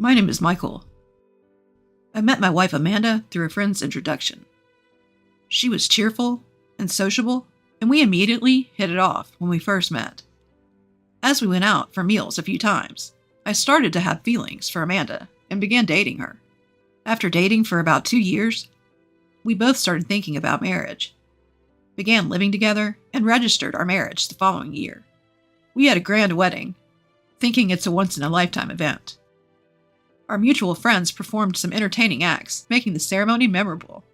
My name is Michael. I met my wife Amanda through a friend's introduction. She was cheerful and sociable, and we immediately hit it off when we first met. As we went out for meals a few times, I started to have feelings for Amanda and began dating her. After dating for about 2 years, we both started thinking about marriage, began living together, and registered our marriage the following year. We had a grand wedding, thinking it's a once-in-a-lifetime event. Our mutual friends performed some entertaining acts, making the ceremony memorable.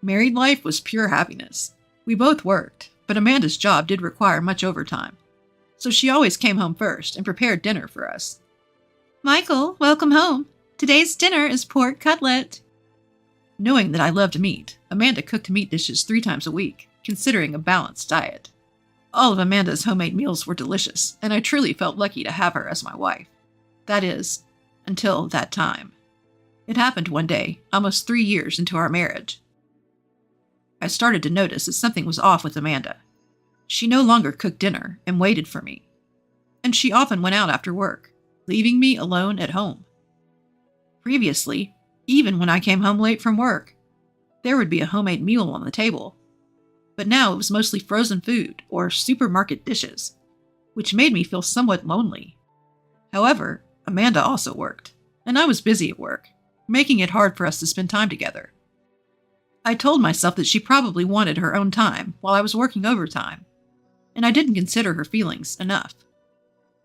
Married life was pure happiness. We both worked, but Amanda's job did require much overtime, so she always came home first and prepared dinner for us. "Michael, welcome home. Today's dinner is pork cutlet." Knowing that I loved meat, Amanda cooked meat dishes 3 times a week, considering a balanced diet. All of Amanda's homemade meals were delicious, and I truly felt lucky to have her as my wife. That is, until that time. It happened one day, almost 3 years into our marriage. I started to notice that something was off with Amanda. She no longer cooked dinner and waited for me, and she often went out after work, leaving me alone at home. Previously, even when I came home late from work, there would be a homemade meal on the table, but now it was mostly frozen food or supermarket dishes, which made me feel somewhat lonely. However, Amanda also worked, and I was busy at work, making it hard for us to spend time together. I told myself that she probably wanted her own time while I was working overtime, and I didn't consider her feelings enough.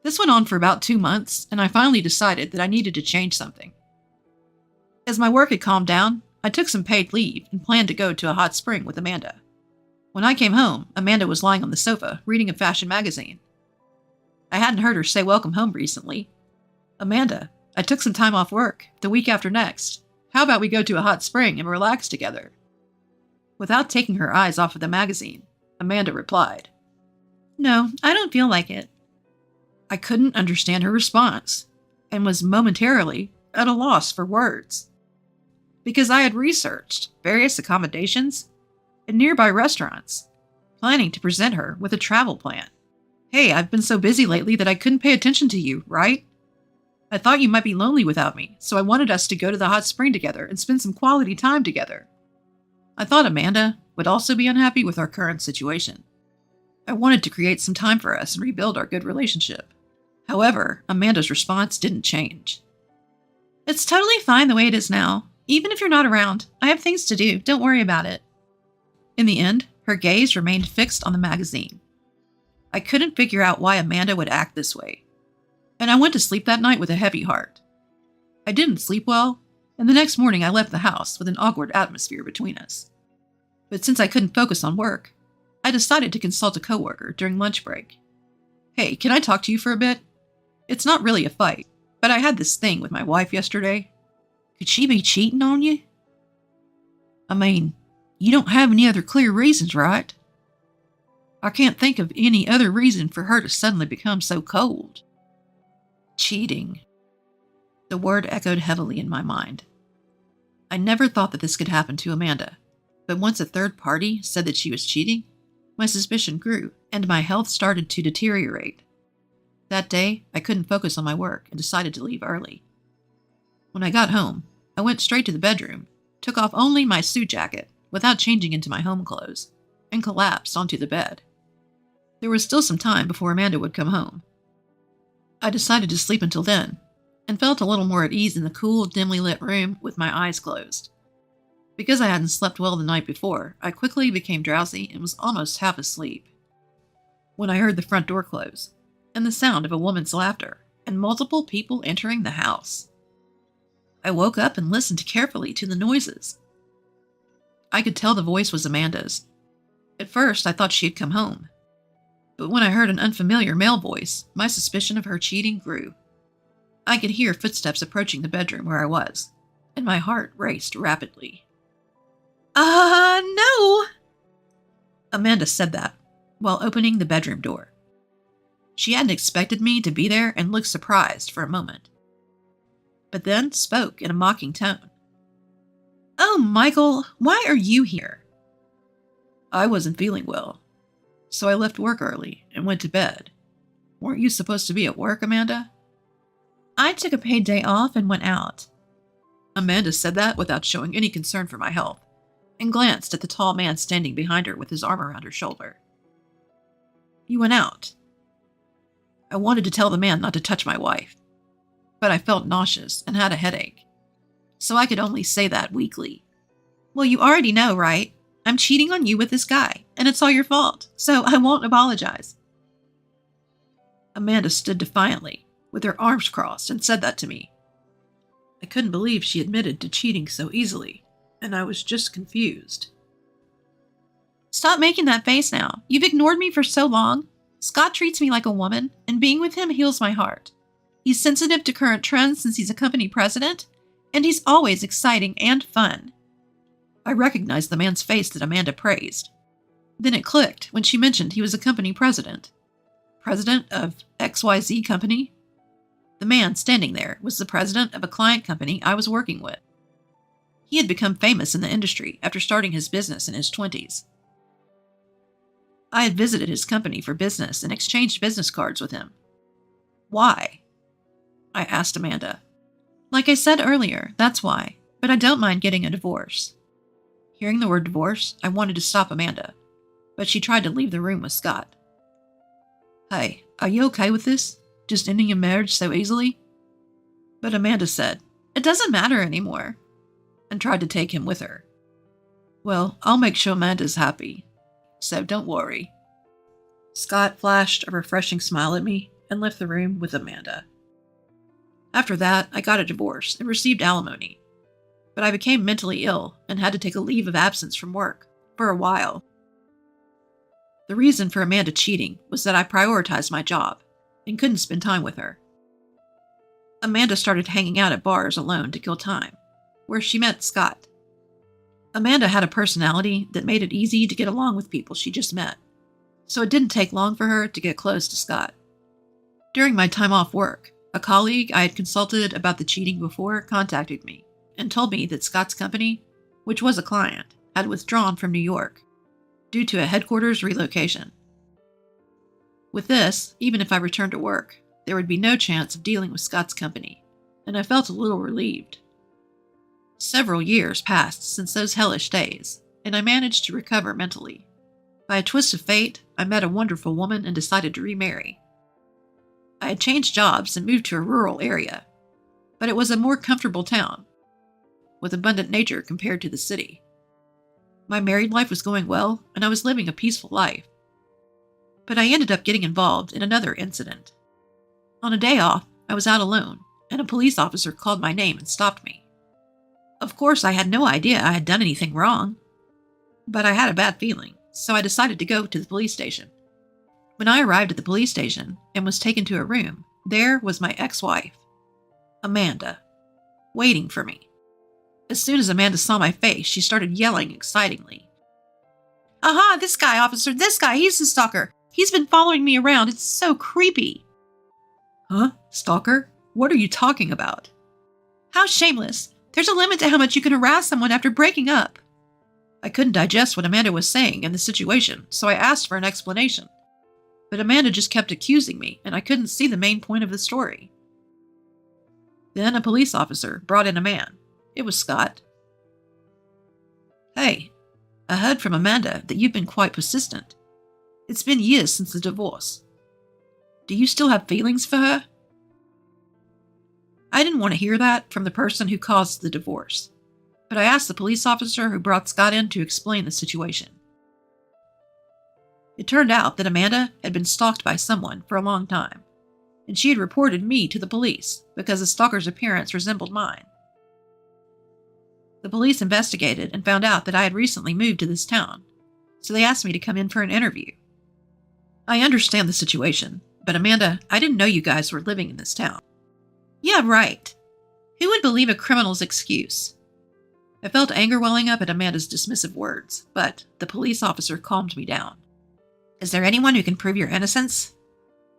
This went on for about 2 months, and I finally decided that I needed to change something. As my work had calmed down, I took some paid leave and planned to go to a hot spring with Amanda. When I came home, Amanda was lying on the sofa reading a fashion magazine. I hadn't heard her say welcome home recently. "Amanda, I took some time off work, the week after next. How about we go to a hot spring and relax together?" Without taking her eyes off of the magazine, Amanda replied, "No, I don't feel like it." I couldn't understand her response, and was momentarily at a loss for words. Because I had researched various accommodations and nearby restaurants, planning to present her with a travel plan. "Hey, I've been so busy lately that I couldn't pay attention to you, right? I thought you might be lonely without me, so I wanted us to go to the hot spring together and spend some quality time together." I thought Amanda would also be unhappy with our current situation. I wanted to create some time for us and rebuild our good relationship. However, Amanda's response didn't change. "It's totally fine the way it is now. Even if you're not around, I have things to do. Don't worry about it." In the end, her gaze remained fixed on the magazine. I couldn't figure out why Amanda would act this way, and I went to sleep that night with a heavy heart. I didn't sleep well, and the next morning I left the house with an awkward atmosphere between us. But since I couldn't focus on work, I decided to consult a coworker during lunch break. "Hey, can I talk to you for a bit? It's not really a fight, but I had this thing with my wife yesterday. Could she be cheating on you? I mean, you don't have any other clear reasons, right? I can't think of any other reason for her to suddenly become so cold." Cheating. The word echoed heavily in my mind. I never thought that this could happen to Amanda, but once a third party said that she was cheating, my suspicion grew, and my health started to deteriorate. That day, I couldn't focus on my work and decided to leave early. When I got home, I went straight to the bedroom, took off only my suit jacket without changing into my home clothes, and collapsed onto the bed. There was still some time before Amanda would come home. I decided to sleep until then, and felt a little more at ease in the cool, dimly lit room with my eyes closed. Because I hadn't slept well the night before, I quickly became drowsy and was almost half asleep when I heard the front door close, and the sound of a woman's laughter, and multiple people entering the house. I woke up and listened carefully to the noises. I could tell the voice was Amanda's. At first, I thought she had come home, but when I heard an unfamiliar male voice, my suspicion of her cheating grew. I could hear footsteps approaching the bedroom where I was, and my heart raced rapidly. No!" Amanda said that while opening the bedroom door. She hadn't expected me to be there and looked surprised for a moment, but then spoke in a mocking tone. "Oh, Michael, why are you here?" "I wasn't feeling well, so I left work early and went to bed. Weren't you supposed to be at work, Amanda?" I took a paid day off and went out. Amanda said that without showing any concern for my health, and glanced at the tall man standing behind her with his arm around her shoulder. You went out. I wanted to tell the man not to touch my wife, but I felt nauseous and had a headache, so I could only say that weakly. Well, you already know, right? I'm cheating on you with this guy, and it's all your fault, so I won't apologize. Amanda stood defiantly, with her arms crossed, and said that to me. I couldn't believe she admitted to cheating so easily, and I was just confused. Stop making that face now. You've ignored me for so long. Scott treats me like a woman, and being with him heals my heart. He's sensitive to current trends since he's a company president, and he's always exciting and fun. I recognized the man's face that Amanda praised. Then it clicked when she mentioned he was a company president. President of XYZ company? The man standing there was the president of a client company I was working with. He had become famous in the industry after starting his business in his 20s. I had visited his company for business and exchanged business cards with him. Why? I asked Amanda. Like I said earlier, that's why, but I don't mind getting a divorce. Hearing the word divorce, I wanted to stop Amanda, but she tried to leave the room with Scott. Hey, are you okay with this? Just ending your marriage so easily? But Amanda said, it doesn't matter anymore, and tried to take him with her. Well, I'll make sure Amanda's happy, so don't worry. Scott flashed a refreshing smile at me and left the room with Amanda. After that, I got a divorce and received alimony, but I became mentally ill and had to take a leave of absence from work for a while. The reason for Amanda cheating was that I prioritized my job and couldn't spend time with her. Amanda started hanging out at bars alone to kill time, where she met Scott. Amanda had a personality that made it easy to get along with people she just met, so it didn't take long for her to get close to Scott. During my time off work, a colleague I had consulted about the cheating before contacted me and told me that Scott's company, which was a client, had withdrawn from New York due to a headquarters relocation. With this, even if I returned to work, there would be no chance of dealing with Scott's company, and I felt a little relieved. Several years passed since those hellish days, and I managed to recover mentally. By a twist of fate, I met a wonderful woman and decided to remarry. I had changed jobs and moved to a rural area, but it was a more comfortable town, with abundant nature compared to the city. My married life was going well, and I was living a peaceful life. But I ended up getting involved in another incident. On a day off, I was out alone, and a police officer called my name and stopped me. Of course, I had no idea I had done anything wrong, but I had a bad feeling, so I decided to go to the police station. When I arrived at the police station and was taken to a room, there was my ex-wife, Amanda, waiting for me. As soon as Amanda saw my face, she started yelling excitingly. Aha, this guy, officer, this guy, he's the stalker. He's been following me around. It's so creepy. Huh? Stalker? What are you talking about? How shameless. There's a limit to how much you can harass someone after breaking up. I couldn't digest what Amanda was saying in the situation, so I asked for an explanation. But Amanda just kept accusing me, and I couldn't see the main point of the story. Then a police officer brought in a man. It was Scott. Hey, I heard from Amanda that you've been quite persistent. It's been years since the divorce. Do you still have feelings for her? I didn't want to hear that from the person who caused the divorce, but I asked the police officer who brought Scott in to explain the situation. It turned out that Amanda had been stalked by someone for a long time, and she had reported me to the police because the stalker's appearance resembled mine. The police investigated and found out that I had recently moved to this town, so they asked me to come in for an interview. I understand the situation, but Amanda, I didn't know you guys were living in this town. Yeah, right. Who would believe a criminal's excuse? I felt anger welling up at Amanda's dismissive words, but the police officer calmed me down. Is there anyone who can prove your innocence?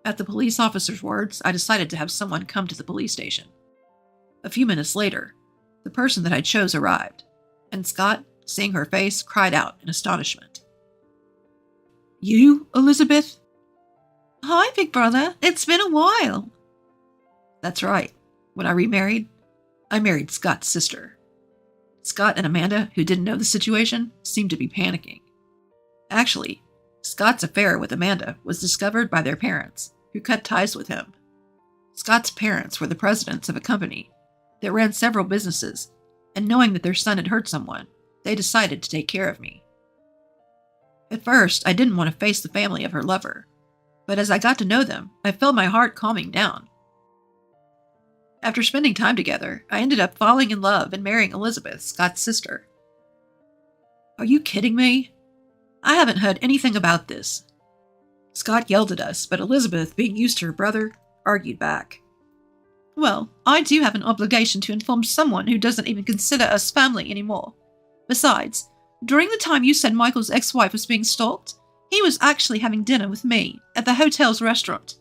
At the police officer's words, I decided to have someone come to the police station. A few minutes later, the person that I chose arrived, and Scott, seeing her face, cried out in astonishment. You, Elizabeth? Hi, big brother. It's been a while. That's right. When I remarried, I married Scott's sister. Scott and Amanda, who didn't know the situation, seemed to be panicking. Actually, Scott's affair with Amanda was discovered by their parents, who cut ties with him. Scott's parents were the presidents of a company that ran several businesses, and knowing that their son had hurt someone, they decided to take care of me. At first, I didn't want to face the family of her lover, but as I got to know them, I felt my heart calming down. After spending time together, I ended up falling in love and marrying Elizabeth, Scott's sister. Are you kidding me? I haven't heard anything about this. Scott yelled at us, but Elizabeth, being used to her brother, argued back. Well, I do have an obligation to inform someone who doesn't even consider us family anymore. Besides, during the time you said Michael's ex-wife was being stalked, he was actually having dinner with me at the hotel's restaurant.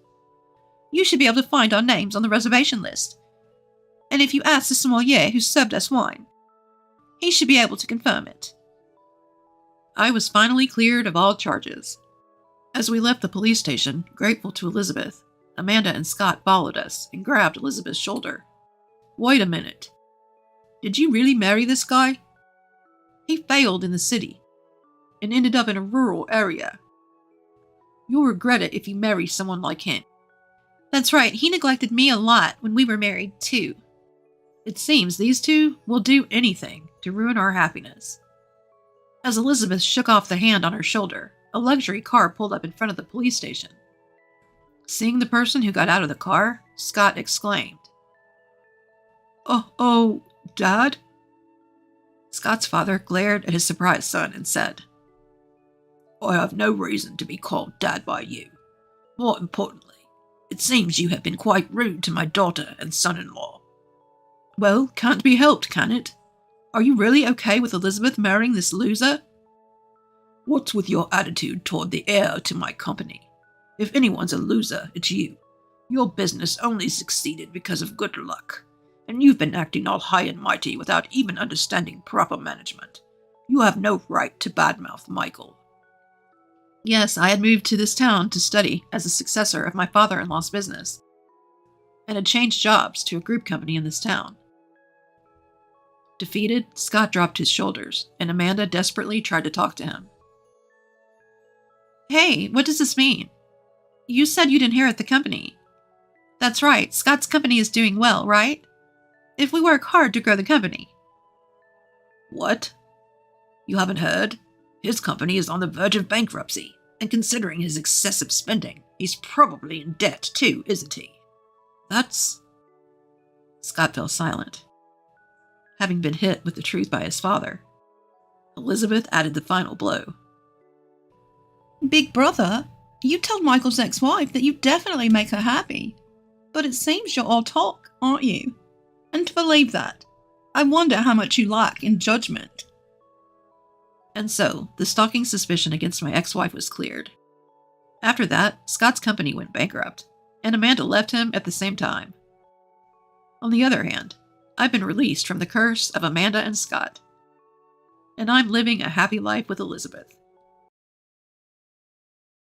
You should be able to find our names on the reservation list. And if you ask the sommelier who served us wine, he should be able to confirm it. I was finally cleared of all charges. As we left the police station, grateful to Elizabeth, Amanda and Scott followed us and grabbed Elizabeth's shoulder. Wait a minute. Did you really marry this guy? He failed in the city and ended up in a rural area. You'll regret it if you marry someone like him. That's right, he neglected me a lot when we were married, too. It seems these two will do anything to ruin our happiness. As Elizabeth shook off the hand on her shoulder, a luxury car pulled up in front of the police station. Seeing the person who got out of the car, Scott exclaimed, Oh, Dad? Scott's father glared at his surprised son and said, I have no reason to be called Dad by you. More importantly, it seems you have been quite rude to my daughter and son-in-law. Well, can't be helped, can it? Are you really okay with Elizabeth marrying this loser? What's with your attitude toward the heir to my company? If anyone's a loser, it's you. Your business only succeeded because of good luck, and you've been acting all high and mighty without even understanding proper management. You have no right to badmouth Michael. Yes, I had moved to this town to study as a successor of my father-in-law's business, and had changed jobs to a group company in this town. Defeated, Scott dropped his shoulders, and Amanda desperately tried to talk to him. Hey, what does this mean? You said you'd inherit the company. That's right, Scott's company is doing well, right? If we work hard to grow the company. What? You haven't heard? His company is on the verge of bankruptcy, and considering his excessive spending, he's probably in debt too, isn't he? That's... Scott fell silent, having been hit with the truth by his father. Elizabeth added the final blow. Big brother, you told Michael's ex-wife that you'd definitely make her happy. But it seems you're all talk, aren't you? And to believe that, I wonder how much you lack in judgment. And so, the stalking suspicion against my ex-wife was cleared. After that, Scott's company went bankrupt, and Amanda left him at the same time. On the other hand, I've been released from the curse of Amanda and Scott, and I'm living a happy life with Elizabeth.